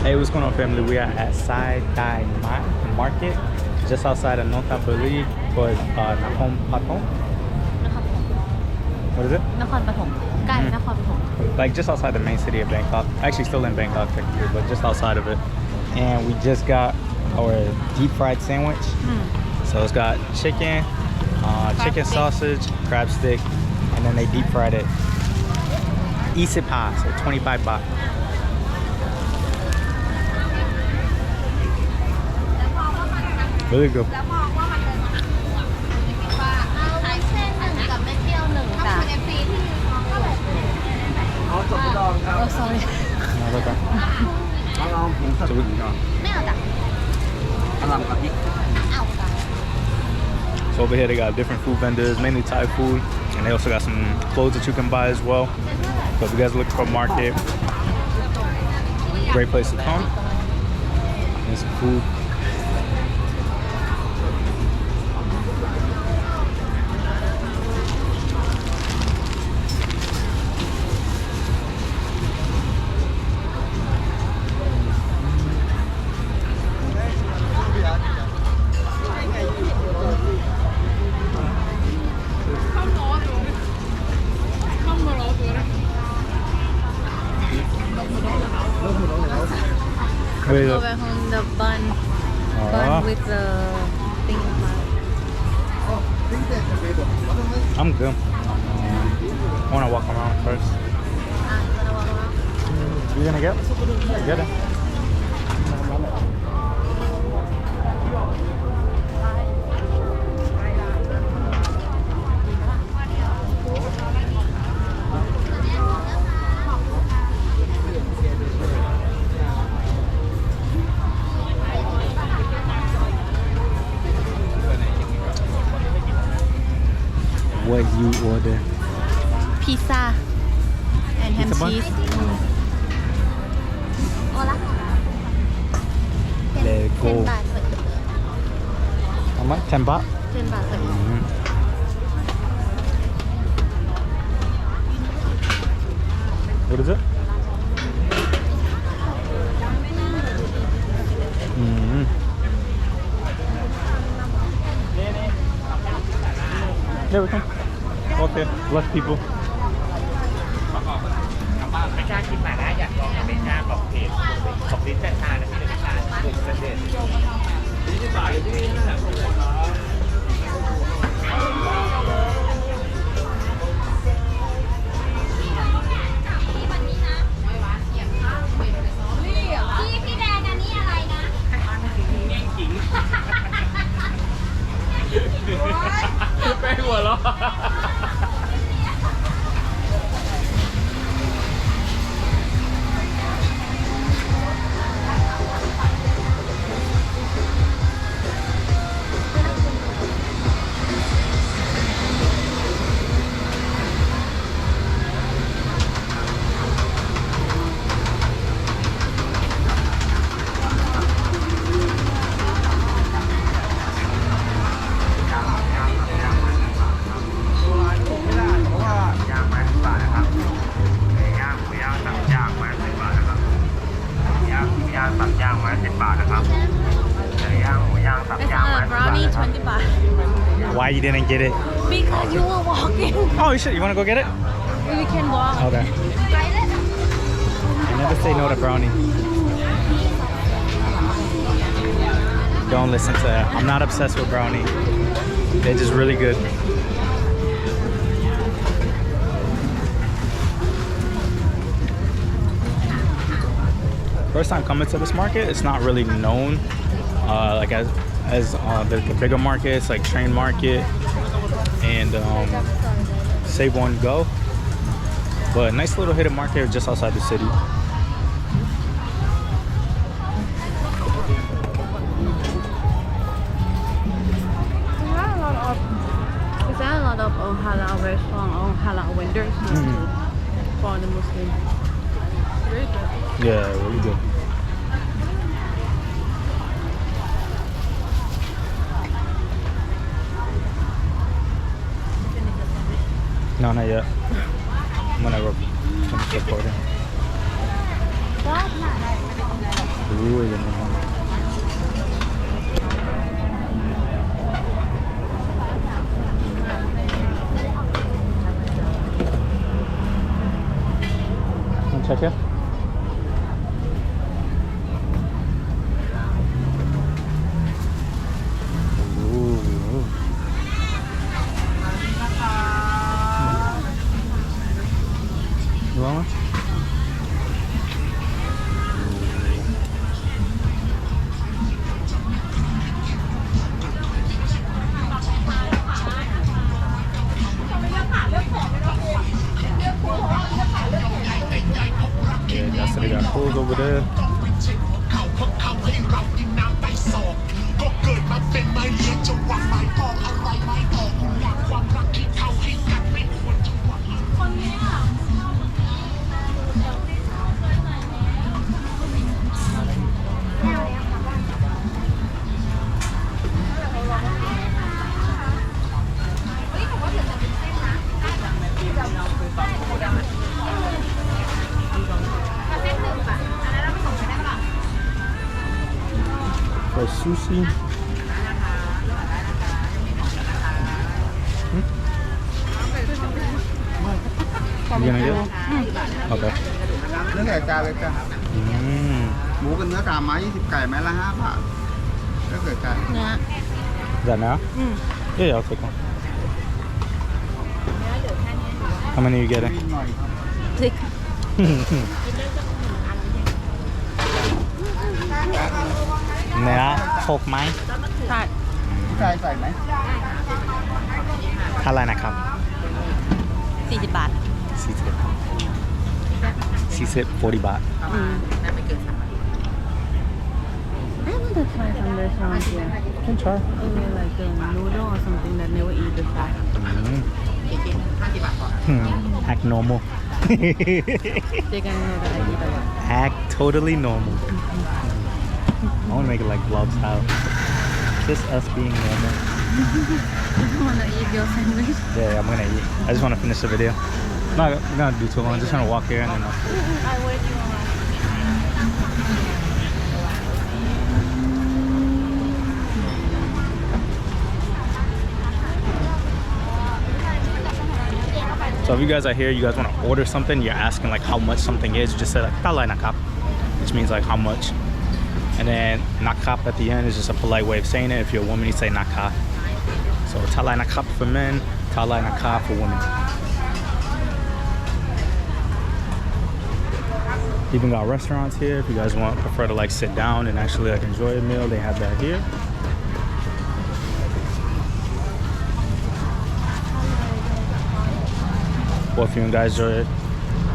Hey, what's going on, family? We are at Sai Tai Mai Market, just outside of Nonthaburi for Nakhon Pathom. What is it? นครปฐมใกล้นครปฐม Like just outside the main city of Bangkok. Actually, still in Bangkok technically, but just outside of it. And we just got our deep fried sandwich. So it's got chicken, chicken sausage, crab stick, and then they deep fried it. Isipa, so 25 baht. Really good. ใช้เส้นหนึ่งกับไม่เปรี้ยวหนึ่งจ้ะsorry No, it's okay. ไม่เอาจ้ะเอาจ้ะ So over here they got different food vendors, mainly Thai food, and they also got some clothes that you can buy as well. So if you guys are looking for a market, great place to come. And some food. Wait, go back home the bun with the thing I'm good. I want to walk around first. You gonna get? Get it. What you order? pizza and ham Pizza bun? cheese โอ้ละ Let 10 go. บาท How much? 10 baht? 10 บาท What is it? There we come. Okay, bless people. ไม่กล้ากินหมาล่าอยากลองไม่กล้าบอกเพจบอกลิ้นแต่ชานะพี่ลิ้นแต่ชาบุกประเทศนี่บ่ายที่นี่นะพี่แดนอันนี้อะไรนะ แง่งขิงแป้งหัวเราะ brownie 20 บาท Why you didn't get it? because you were walking Oh, shit, you want to go get it? we can walk Okay. You never say no to brownie. Don't listen to that. I'm not obsessed with brownie. They're just really good. First time coming to this market, it's not really known like as the bigger markets like Train Market and Save One Go, but nice little hidden market just outside the city. Is there a lot of halal restaurant or halal vendors for the Muslim? Very good. Yeah, really good. No, not yet. I'm gonna finish recording. Uy, yan naman. Check it. You want one? Yeah, that's what they got pools over there. For sushi. You gonna get it? Okay. เนื้อไก่จานเลยจ้ะหมูกับเนื้อ3ไม้20ไก่ไม้ละ5 บาทเนื้อไก่จาน เนื้อ Is that now? Yeah, I'll take one. How many are you getting? หน่อยครับ สิก เนื้อ6 ไม้ ใช่ พี่ชายใส่ไหม เท่าไหร่นะครับ 40 บาท 40 40 บาท I want to try some restaurants here. You can try. Like noodle or something that never eat before. Act normal. They can know that I eat a lot. Act totally normal. I want to make it like vlog style. Just us being normal. You want to eat your sandwich? Yeah, I'm gonna eat. I just want to finish the video. I'm not gonna do too long. Just gonna walk here and then I'll... I wait you on. So if you guys are here, you guys want to order something, you're asking like how much something is, you just say like talai nakap, which means like how much. And then nakap at the end is just a polite way of saying it. If you're a woman, you say naka. So talai nakap for men, talai nakap for women. Even got restaurants here. If you guys prefer to like sit down and actually like enjoy a meal, they have that here. Well, if you guys are,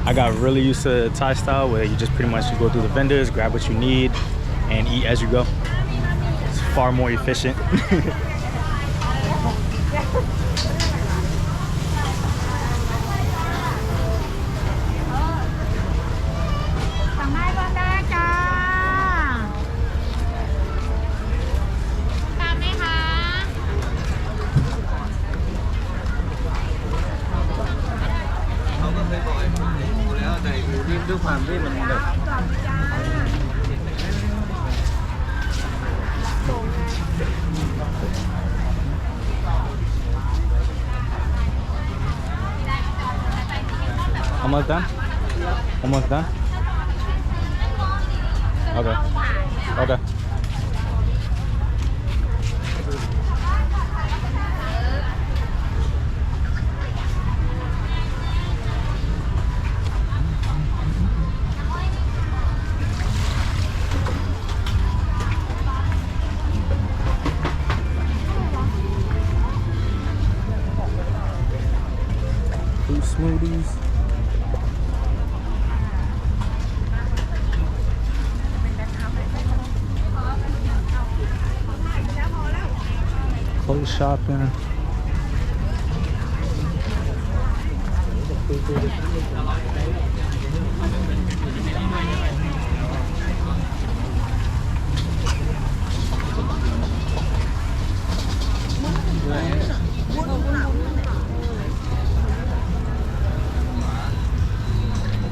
I got really used to Thai style where you just pretty much go through the vendors, grab what you need, and eat as you go. It's far more efficient. Almost done? Almost done? Okay. Okay. Fruit smoothies. Clothes shopping.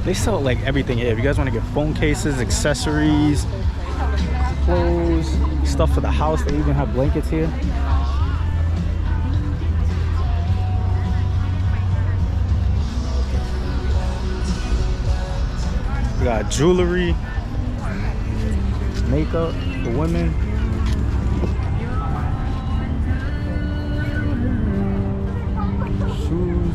They sell like everything here. If you guys want to get phone cases, accessories, clothes, stuff for the house. They even have blankets here. We got jewelry, makeup for women. Shoes.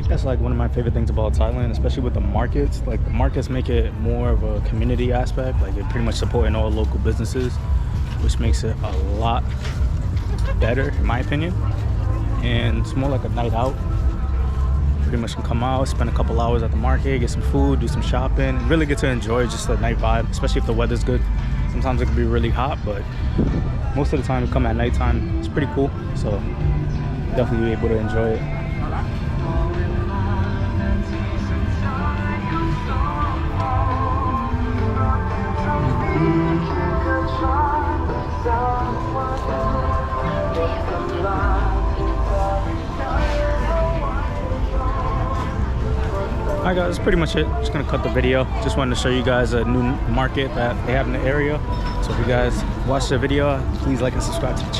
That's like one of my favorite things about Thailand, especially with the markets. Like the markets make it more of a community aspect. Like they're pretty much supporting all local businesses, which makes it a lot better in my opinion. And it's more like a night out. Pretty much can come out, spend a couple hours at the market, get some food, do some shopping, really get to enjoy just the night vibe, especially if the weather's good. Sometimes it can be really hot, but most of the time we come at nighttime. It's pretty cool, so definitely be able to enjoy it. Alright guys, that's pretty much it. Just gonna cut the video. Just wanted to show you guys a new market that they have in the area. So if you guys watch the video, please like and subscribe to the channel.